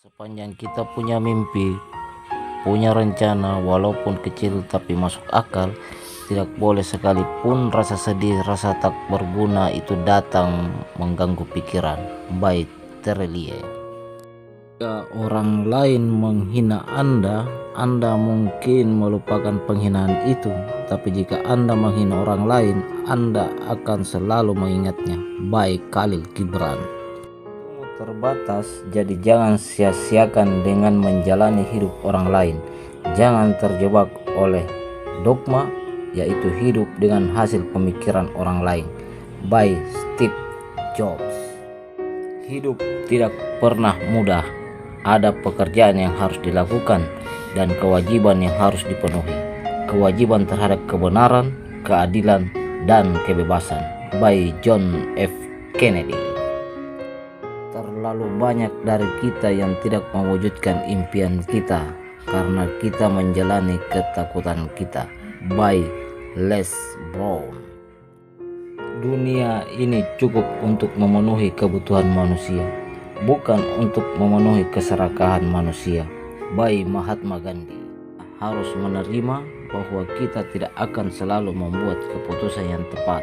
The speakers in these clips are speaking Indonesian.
Sepanjang kita punya mimpi, punya rencana, walaupun kecil tapi masuk akal, tidak boleh sekalipun rasa sedih, rasa tak berguna itu datang mengganggu pikiran. Baik terlihat. Jika orang lain menghina Anda mungkin melupakan penghinaan itu. Tapi jika Anda menghina orang lain, Anda akan selalu mengingatnya. Baik Khalil Gibran. Terbatas, jadi jangan sia-siakan dengan menjalani hidup orang lain. Jangan terjebak oleh dogma, yaitu hidup dengan hasil pemikiran orang lain. By Steve Jobs. Hidup tidak pernah mudah. Ada pekerjaan yang harus dilakukan dan kewajiban yang harus dipenuhi. Kewajiban terhadap kebenaran, keadilan, dan kebebasan. By John F. Kennedy. Terlalu banyak dari kita yang tidak mewujudkan impian kita karena kita menjalani ketakutan kita. By Les Brown. Dunia ini cukup untuk memenuhi kebutuhan manusia, bukan untuk memenuhi keserakahan manusia. By Mahatma Gandhi. Harus menerima bahwa kita tidak akan selalu membuat keputusan yang tepat,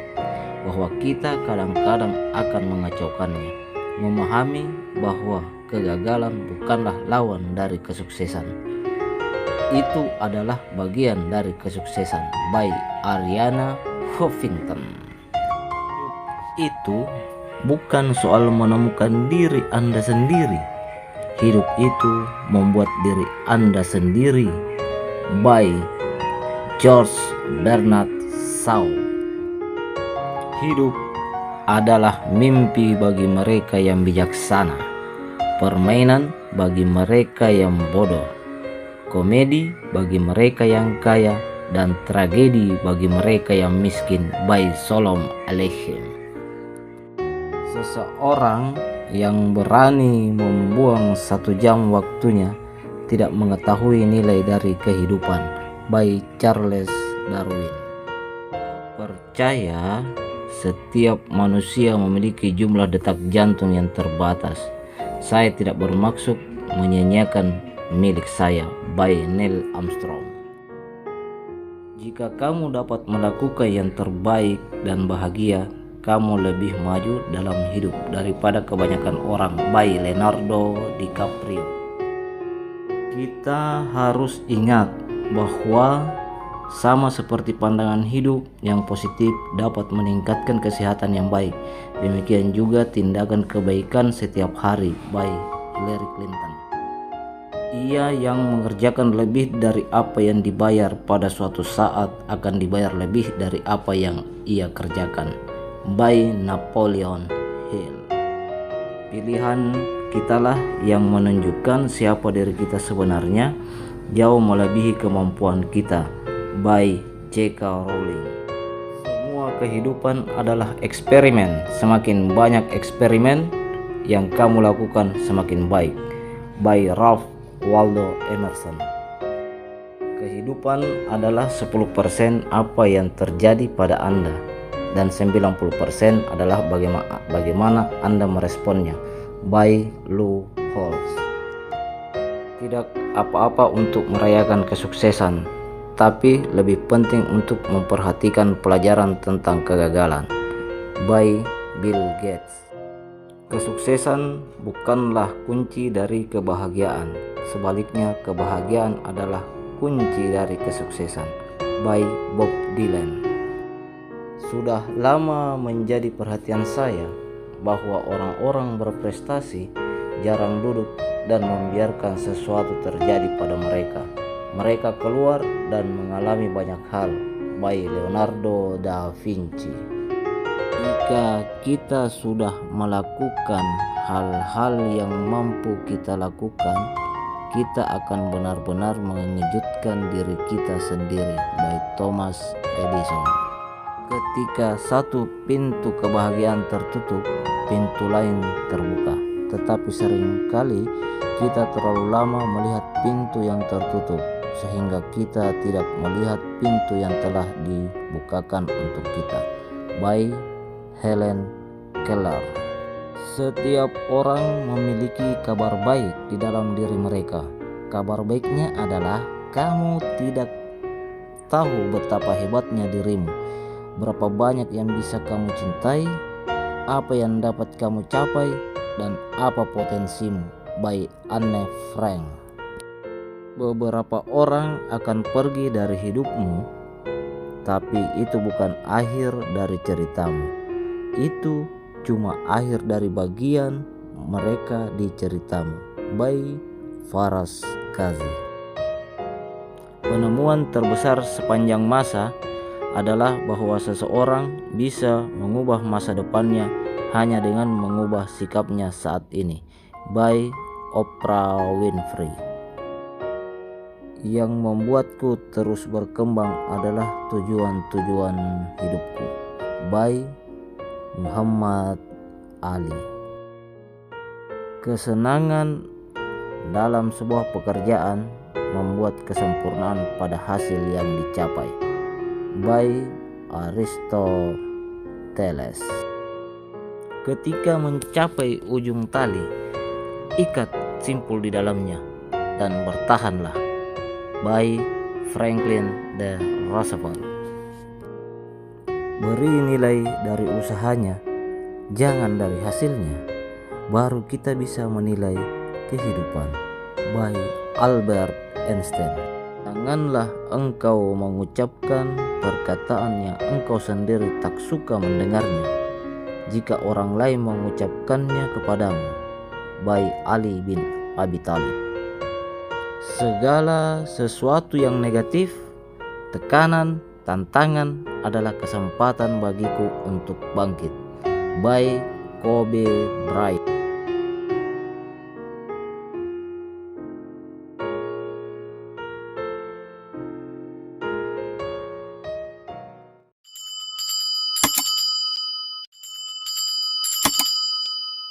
bahwa kita kadang-kadang akan mengacaukannya. Memahami bahwa kegagalan bukanlah lawan dari kesuksesan. Itu adalah bagian dari kesuksesan. By Arianna Huffington. Itu bukan soal menemukan diri Anda sendiri. Hidup itu membuat diri Anda sendiri. By George Bernard Shaw. Hidup adalah mimpi bagi mereka yang bijaksana, permainan bagi mereka yang bodoh, komedi bagi mereka yang kaya, dan tragedi bagi mereka yang miskin. By Shalom Aleichem. Seseorang yang berani membuang 1 jam waktunya tidak mengetahui nilai dari kehidupan. By Charles Darwin. Percaya setiap manusia memiliki jumlah detak jantung yang terbatas. Saya tidak bermaksud menyanyiakan milik saya. By Neil Armstrong. Jika kamu dapat melakukan yang terbaik dan bahagia, kamu lebih maju dalam hidup daripada kebanyakan orang. By Leonardo DiCaprio. Kita harus ingat bahwa sama seperti pandangan hidup yang positif dapat meningkatkan kesehatan yang baik, demikian juga tindakan kebaikan setiap hari. By Hillary Clinton. Ia yang mengerjakan lebih dari apa yang dibayar pada suatu saat akan dibayar lebih dari apa yang ia kerjakan. By Napoleon Hill. Pilihan kitalah yang menunjukkan siapa diri kita sebenarnya, jauh melebihi kemampuan kita. By J.K. Rowling. Semua kehidupan adalah eksperimen. Semakin banyak eksperimen yang kamu lakukan, semakin baik. By Ralph Waldo Emerson. Kehidupan adalah 10% apa yang terjadi pada Anda, dan 90% adalah bagaimana Anda meresponnya. By Lou Holtz. Tidak apa-apa untuk merayakan kesuksesan, tapi lebih penting untuk memperhatikan pelajaran tentang kegagalan. By Bill Gates. Kesuksesan bukanlah kunci dari kebahagiaan. Sebaliknya, kebahagiaan adalah kunci dari kesuksesan. By Bob Dylan. Sudah lama menjadi perhatian saya bahwa orang-orang berprestasi jarang duduk dan membiarkan sesuatu terjadi pada mereka. Mereka keluar dan mengalami banyak hal. By Leonardo da Vinci. Jika kita sudah melakukan hal-hal yang mampu kita lakukan, kita akan benar-benar mengejutkan diri kita sendiri. By Thomas Edison. Ketika satu pintu kebahagiaan tertutup, pintu lain terbuka. Tetapi seringkali kita terlalu lama melihat pintu yang tertutup, sehingga kita tidak melihat pintu yang telah dibukakan untuk kita. By Helen Keller. Setiap orang memiliki kabar baik di dalam diri mereka. Kabar baiknya adalah kamu tidak tahu betapa hebatnya dirimu, berapa banyak yang bisa kamu cintai, apa yang dapat kamu capai, dan apa potensimu. By Anne Frank. Beberapa orang akan pergi dari hidupmu, tapi itu bukan akhir dari ceritamu. Itu cuma akhir dari bagian mereka di ceritamu. By Faraz Kazi. Penemuan terbesar sepanjang masa adalah bahwa seseorang bisa mengubah masa depannya hanya dengan mengubah sikapnya saat ini. By Oprah Winfrey. Yang membuatku terus berkembang adalah tujuan-tujuan hidupku. By Muhammad Ali. Kesenangan dalam sebuah pekerjaan membuat kesempurnaan pada hasil yang dicapai. By Aristoteles. Ketika mencapai ujung tali, ikat simpul di dalamnya dan bertahanlah. By Franklin D. Roosevelt. Beri nilai dari usahanya, jangan dari hasilnya. Baru kita bisa menilai kehidupan. By Albert Einstein. Janganlah engkau mengucapkan perkataan yang engkau sendiri tak suka mendengarnya jika orang lain mengucapkannya kepadamu. By Ali bin Abi Thalib. Segala sesuatu yang negatif, tekanan, tantangan adalah kesempatan bagiku untuk bangkit. By Kobe Bryant.